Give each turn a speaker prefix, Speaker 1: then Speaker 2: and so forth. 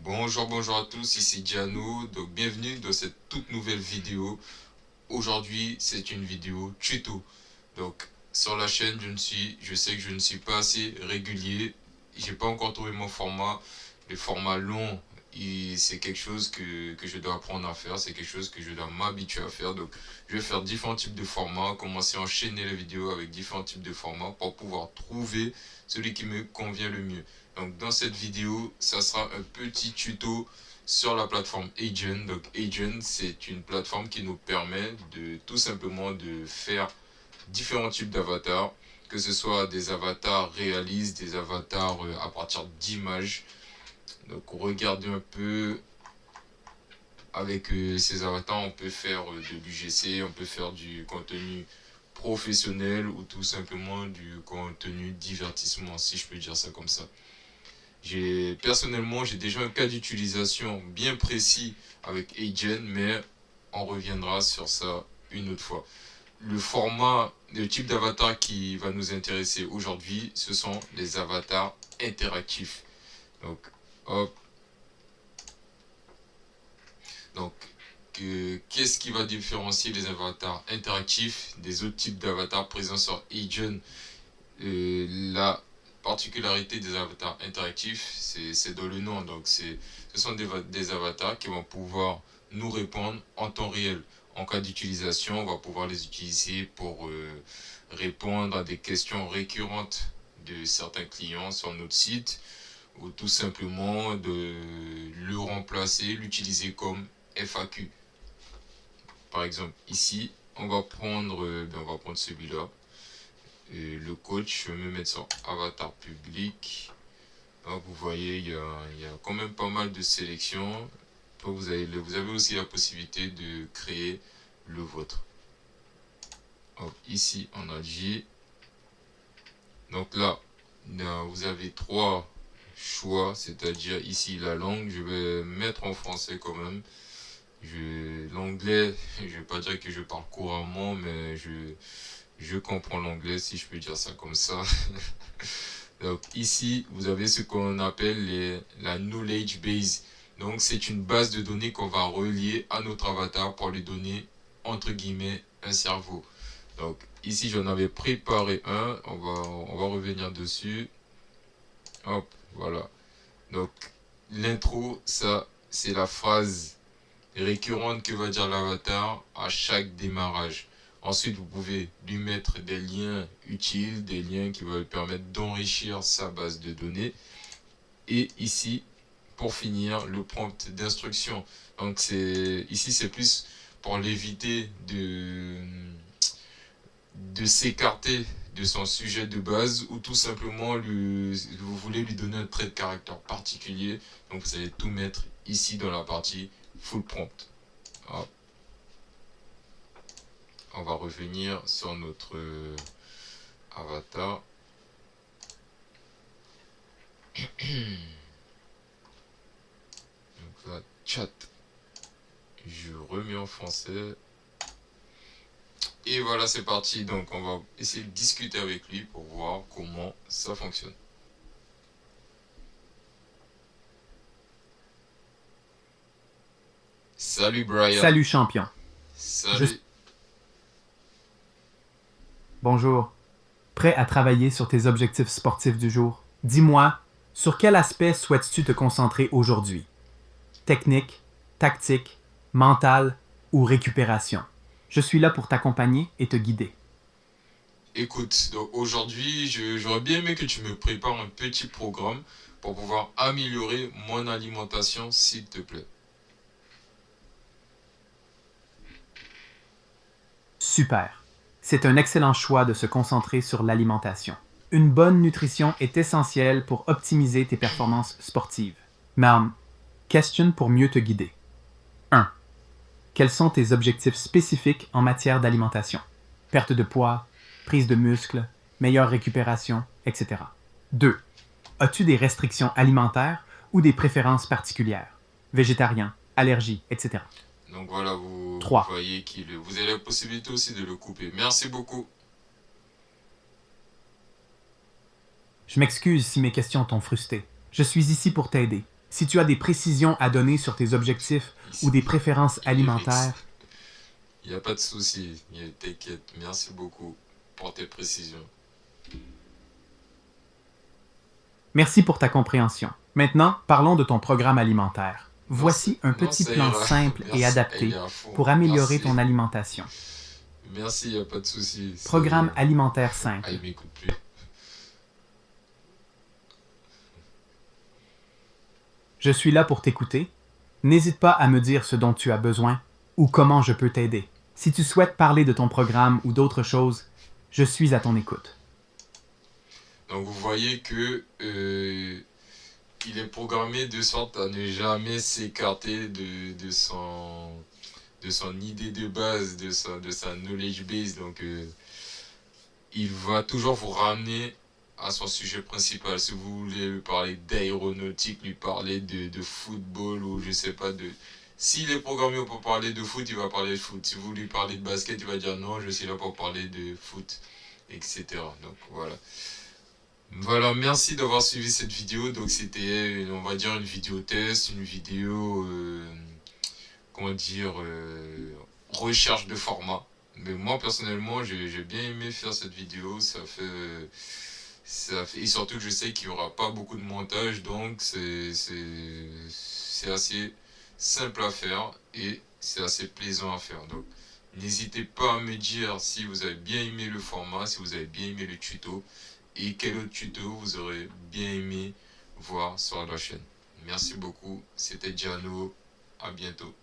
Speaker 1: Bonjour à tous, ici Giano, donc bienvenue dans cette toute nouvelle vidéo. Aujourd'hui, c'est une vidéo tuto. Donc, sur la chaîne, je sais que je ne suis pas assez régulier. J'ai pas encore trouvé mon format. Le format long, c'est quelque chose que je dois apprendre à faire. C'est quelque chose que je dois m'habituer à faire. Donc, je vais faire différents types de formats, commencer à enchaîner les vidéos avec différents types de formats pour pouvoir trouver celui qui me convient le mieux. Donc, dans cette vidéo, ça sera un petit tuto sur la plateforme Agent. Donc Agent, c'est une plateforme qui nous permet de tout simplement de faire différents types d'avatars, que ce soit des avatars réalistes, des avatars à partir d'images. Donc regardez un peu avec ces avatars, on peut faire de l'UGC, on peut faire du contenu professionnel ou tout simplement du contenu divertissement, si je peux dire ça comme ça. Personnellement, j'ai déjà un cas d'utilisation bien précis avec Agent, mais on reviendra sur ça une autre fois. Le type d'avatar qui va nous intéresser aujourd'hui, ce sont les avatars interactifs. Donc, hop. Donc, qu'est-ce qui va différencier les avatars interactifs des autres types d'avatars présents sur Agent? La particularité des avatars interactifs, c'est dans le nom. Donc, ce sont des avatars qui vont pouvoir nous répondre en temps réel. En cas d'utilisation, on va pouvoir les utiliser pour répondre à des questions récurrentes de certains clients sur notre site ou tout simplement de le remplacer, l'utiliser comme FAQ. Par exemple, ici, on va prendre celui-là. Et le coach, je vais me mettre sur avatar public. Donc, vous voyez, il y a quand même pas mal de sélections. Donc, vous avez aussi la possibilité de créer le vôtre. Donc, ici, on a J. Donc là, vous avez trois choix, c'est-à-dire ici la langue. Je vais mettre en français quand même. L'anglais, je ne vais pas dire que je parle couramment, mais je comprends l'anglais, si je peux dire ça comme ça. Donc ici, vous avez ce qu'on appelle la knowledge base. Donc c'est une base de données qu'on va relier à notre avatar pour lui donner, entre guillemets, un cerveau. Donc ici, j'en avais préparé un. On va revenir dessus. Hop, voilà. Donc l'intro, ça, c'est la phrase récurrente que va dire l'avatar à chaque démarrage. Ensuite, vous pouvez lui mettre des liens utiles, des liens qui vont lui permettre d'enrichir sa base de données. Et ici, pour finir, le prompt d'instruction. Donc ici, c'est plus pour l'éviter de s'écarter de son sujet de base ou tout simplement vous voulez lui donner un trait de caractère particulier. Donc vous allez tout mettre ici dans la partie full prompt. Hop. On va revenir sur notre avatar. Donc là, chat, je remets en français. Et voilà, c'est parti. Donc on va essayer de discuter avec lui pour voir comment ça fonctionne. Salut Brian.
Speaker 2: Salut champion. Je...
Speaker 1: Salut.
Speaker 2: Bonjour. Prêt à travailler sur tes objectifs sportifs du jour? Dis-moi, sur quel aspect souhaites-tu te concentrer aujourd'hui? Technique, tactique, mental ou récupération? Je suis là pour t'accompagner et te guider.
Speaker 1: Écoute, donc aujourd'hui, j'aurais bien aimé que tu me prépares un petit programme pour pouvoir améliorer mon alimentation, s'il te plaît.
Speaker 2: Super. C'est un excellent choix de se concentrer sur l'alimentation. Une bonne nutrition est essentielle pour optimiser tes performances sportives. Mais, question pour mieux te guider. 1. Quels sont tes objectifs spécifiques en matière d'alimentation? Perte de poids, prise de muscle, meilleure récupération, etc. 2. As-tu des restrictions alimentaires ou des préférences particulières? Végétarien, allergie, etc.
Speaker 1: Donc voilà, vous
Speaker 2: 3.
Speaker 1: voyez vous avez la possibilité aussi de le couper. Merci beaucoup.
Speaker 2: Je m'excuse si mes questions t'ont frustré. Je suis ici pour t'aider. Si tu as des précisions à donner sur tes objectifs ou des préférences alimentaires,
Speaker 1: il n'y a pas de souci, t'inquiète. Merci beaucoup pour tes précisions.
Speaker 2: merci pour ta compréhension. Maintenant, parlons de ton programme alimentaire.
Speaker 1: Non,
Speaker 2: Voici un
Speaker 1: non,
Speaker 2: petit
Speaker 1: ça
Speaker 2: plan
Speaker 1: ira.
Speaker 2: simple et
Speaker 1: Merci,
Speaker 2: adapté
Speaker 1: elle est à fond.
Speaker 2: pour améliorer
Speaker 1: Merci.
Speaker 2: ton alimentation.
Speaker 1: Merci, il n'y a pas de souci.
Speaker 2: Programme alimentaire
Speaker 1: Ah,
Speaker 2: simple.
Speaker 1: il m'écoute plus.
Speaker 2: Je suis là pour t'écouter. N'hésite pas à me dire ce dont tu as besoin ou comment je peux t'aider. Si tu souhaites parler de ton programme ou d'autres choses, je suis à ton écoute.
Speaker 1: Donc vous voyez que il est programmé de sorte à ne jamais s'écarter de son idée de base, de sa knowledge base. Donc il va toujours vous ramener à son sujet principal. Si vous voulez lui parler d'aéronautique, lui parler de football ou je sais pas de... S'il est programmé pour parler de foot, il va parler de foot. Si vous lui parlez de basket, il va dire non, je suis là pour parler de foot, etc. Donc voilà. Voilà, merci d'avoir suivi cette vidéo. Donc c'était, on va dire, une vidéo test, une vidéo, comment dire, recherche de format. Mais moi personnellement, j'ai bien aimé faire cette vidéo. Et surtout que je sais qu'il n'y aura pas beaucoup de montage, donc c'est assez simple à faire et c'est assez plaisant à faire. Donc n'hésitez pas à me dire si vous avez bien aimé le format, si vous avez bien aimé le tuto et quel autre tuto vous aurez bien aimé voir sur la chaîne. Merci beaucoup, c'était Giano, à bientôt.